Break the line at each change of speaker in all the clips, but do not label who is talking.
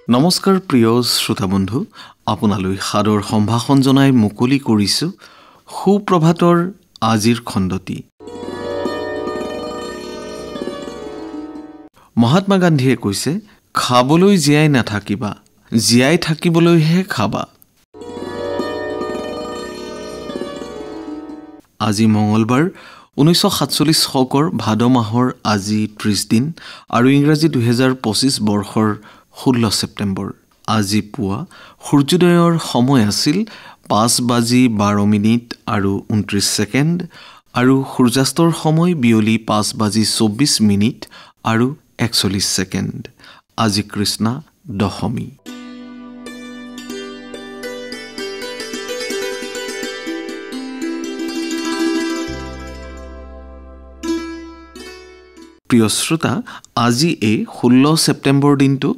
নমস্কাৰ প্ৰিয় শ্ৰোতা বন্ধু, আপোনালৈ সাদৰ সম্ভাষণ জনাই মুকলি কৰিছো সুপ্ৰভাতৰ আজিৰ খণ্ডটি। মহাত্মা গান্ধীয়ে কৈছে, খাবলৈ জীয়াই নাথাকিবা, জীয়াই থাকিবলৈহে খাবা। আজি মঙলবাৰ 1947 শকৰ ভাদ মাহৰ আজি 30 দিন আৰু ইংৰাজী 2025 বৰ্ষৰ 16 ছেপ্টেম্বৰ। আজি পুৱা সূৰ্যোদয়ৰ সময় আছিল 5:12 আৰু 29 ছেকেণ্ড আৰু সূৰ্যাস্তৰ সময় বিয়লি 5:24 আৰু 41 ছেকেণ্ড। আজি কৃষ্ণা দশমী। প্ৰিয় শ্ৰোতা, আজি এই 16 ছেপ্টেম্বৰ দিনটো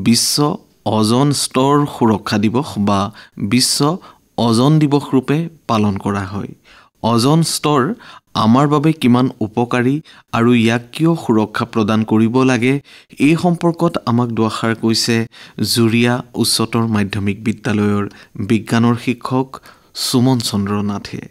বিশ্ব অজন স্তৰ সুৰক্ষা দিৱস বা বিশ্ব অজন দিৱস ৰূপে পালন কৰা হয়। অজন স্তৰ আমাৰ বাবে কিমান উপকাৰী আৰু ইয়াক কিয় সুৰক্ষা প্ৰদান কৰিব লাগে, এই সম্পৰ্কত আমাক দুআষাৰ কৈছে জুৰিয়া উচ্চতৰ মাধ্যমিক বিদ্যালয়ৰ বিজ্ঞানৰ শিক্ষক সুমন চন্দ্ৰ নাথে।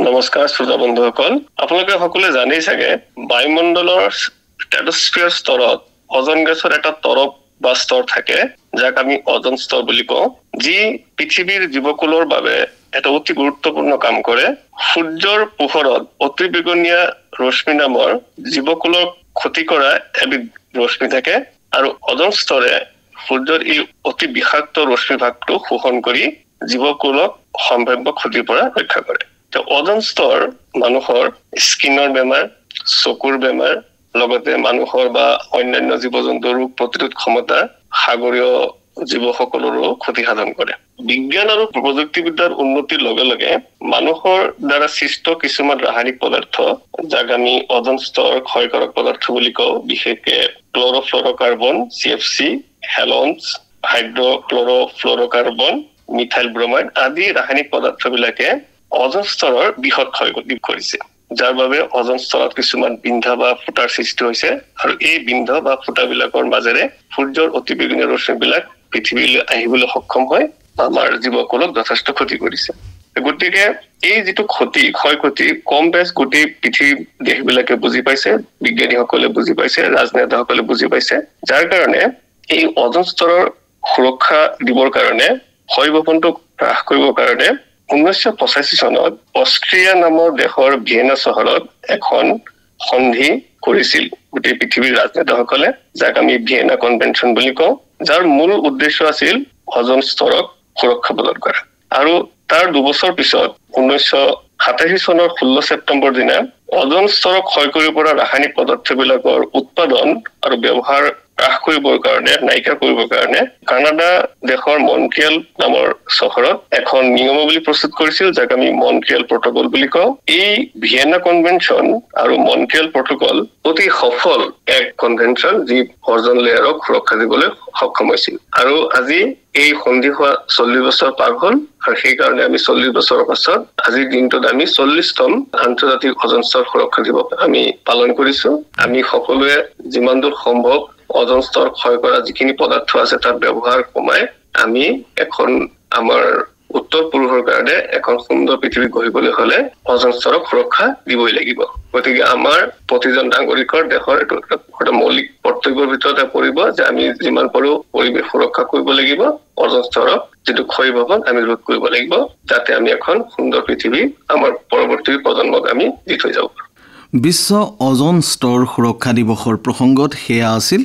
নমস্কাৰ শ্ৰোতা বন্ধুসকল, আপোনালোকে সকলোৱে জানেই চাগে বায়ুমণ্ডলৰ ষ্ট্ৰেটোস্ফিয়াৰ স্তৰত অজন গেছৰ এটা তৰপ বা স্তৰ থাকে, যাক আমি অজন স্তৰ বুলি কওঁ, যি পৃথিৱীৰ জীৱকুলৰ বাবে এটা অতি গুৰুত্বপূৰ্ণ কাম কৰে। সূৰ্যৰ পোহৰত অতি বেঙুনীয়া ৰশ্মি নামৰ জীৱকুলক ক্ষতি কৰা এবিধ ৰশ্মি থাকে আৰু অজন স্তৰে সূৰ্যৰ এই অতি বিষাক্ত ৰশ্মি ভাগটো শোষণ কৰি জীৱকুলক সম্ভাৱ্য ক্ষতিৰ পৰা ৰক্ষা কৰে। অজন স্তৰ মানুহৰ স্কিনৰ বেমাৰ, চকুৰ বেমাৰ, লগতে মানুহৰ বা অন্যান্য জীৱ জন্তুৰ ৰোগ প্ৰতিৰোধ ক্ষমতা, সাগৰীয় জীৱসকলৰো ক্ষতি সাধন কৰে। বিজ্ঞান আৰু প্ৰযুক্তিবিদ্যাৰ উন্নতিৰ লগে লগে মানুহৰ দ্বাৰা সৃষ্ট কিছুমান ৰাসায়নিক পদাৰ্থ, যাক আমি অজন স্তৰ ক্ষয়কাৰক পদাৰ্থ বুলি কওঁ, বিশেষকে ক্লৰ'ফ্লৰ'কাৰ্বন, CFC, হেলনছ, হাইড্ৰক্লৰ'ফ্লৰ'কাৰ্বন, মিথাইল ব্ৰমাইড আদি ৰাসায়নিক পদাৰ্থবিলাকে অজন স্তৰৰ বৃহৎ ক্ষয়ক্ষতি কৰিছে, যাৰ বাবে অজন স্তৰত কিছুমান বিন্ধা বা ফুটাৰ সৃষ্টি হৈছে আৰু এই বিন্ধ বা ফুটাবিলাকৰ মাজেৰে সূৰ্যৰ অতি বেঙুনীয়া ৰশ্মিবিলাক পৃথিৱীলৈ আহিবলৈ সক্ষম হয়, আমাৰ জীৱকুলক যথেষ্ট ক্ষতি কৰিছে। গতিকে এই যিটো ক্ষয়ক্ষতি কম বেছ গোটেই পৃথিৱীৰ দেশবিলাকে বুজি পাইছে, বিজ্ঞানীসকলে বুজি পাইছে, ৰাজনেতাসকলে বুজি পাইছে, যাৰ কাৰণে এই অজন স্তৰৰ সুৰক্ষা দিবৰ কাৰণে, ক্ষয়বপনটোক হ্ৰাস কৰিবৰ কাৰণে 1985 চনত অষ্ট্ৰিয়া নামৰ দেশৰ ভিয়েনা চহৰত এখন সন্ধি কৰিছিল গোটেই পৃথিৱীৰ ৰাজনেতাসকলে, যাক আমি ভিয়েনা কনভেনশ্যন বুলি কওঁ, যাৰ মূল উদ্দেশ্য আছিল অজন স্তৰক সুৰক্ষা প্ৰদান কৰা। আৰু তাৰ 2 বছৰ পিছত 1987 চনৰ 16 ছেপ্টেম্বৰ দিনা অজন স্তৰক ক্ষয় কৰিব পৰা ৰাসায়নিক পদাৰ্থবিলাকৰ উৎপাদন আৰু ব্যৱহাৰ হ্ৰাস কৰিবৰ কাৰণে, নাইকিয়া কৰিবৰ কাৰণে কানাডা দেশৰ মন্ট্ৰিয়েল নামৰ চহৰত এখন নিয়মাৱলী প্ৰস্তুত কৰিছিল, যাক আমি মন্ট্ৰিয়েল প্ৰট'কল বুলি কওঁ। এই ভিয়েনা কনভেনশ্যন আৰু মন্ট্ৰিয়েল প্ৰট'কল অতি সফল এক কনভেনশ্যন, যি অজন লেয়াৰক সুৰক্ষা দিবলৈ সক্ষম হৈছিল। আৰু আজি এই সন্ধি হোৱা 40 বছৰ পাৰ হ'ল আৰু সেইকাৰণে আমি 40 বছৰৰ পাছত আজিৰ দিনটোত আমি 40তম আন্তৰ্জাতিক অজন স্তৰ সুৰক্ষা দিৱস আমি পালন কৰিছো। আমি সকলোৱে যিমান দূৰ সম্ভৱ অজন স্তৰ ক্ষয় কৰা যিখিনি পদাৰ্থ আছে তাৰ ব্যৱহাৰ কমাই আমি এখন আমাৰ উত্তৰ পূৰ্বৰ কাৰণে এখন সুন্দৰ পৃথিৱী গঢ়িবলৈ হলে অজন স্তৰক সুৰক্ষা দিবই লাগিব। গতিকে আমাৰ প্ৰতিজন নাগৰিকৰ দেশৰ এইটো এটা মৌলিক কৰ্তব্যৰ ভিতৰতে পৰিব যে আমি যিমান পাৰো পৰিৱেশ সুৰক্ষা কৰিব লাগিব, অজন স্তৰক যিটো ক্ষয়ভৱন আমি ৰোধ কৰিব লাগিব, যাতে আমি এখন সুন্দৰ পৃথিৱী আমাৰ পৰৱৰ্তী প্ৰজন্মক আমি দি থৈ যাব পাৰো।
বিশ্ব অজন স্তৰ সুৰক্ষা দিৱসৰ প্ৰসংগত সেয়া আছিল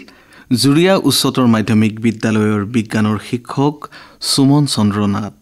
জুৰিয়া উচ্চতৰ মাধ্যমিক বিদ্যালয়ৰ বিজ্ঞানৰ শিক্ষক সুমন চন্দ্ৰ নাথ।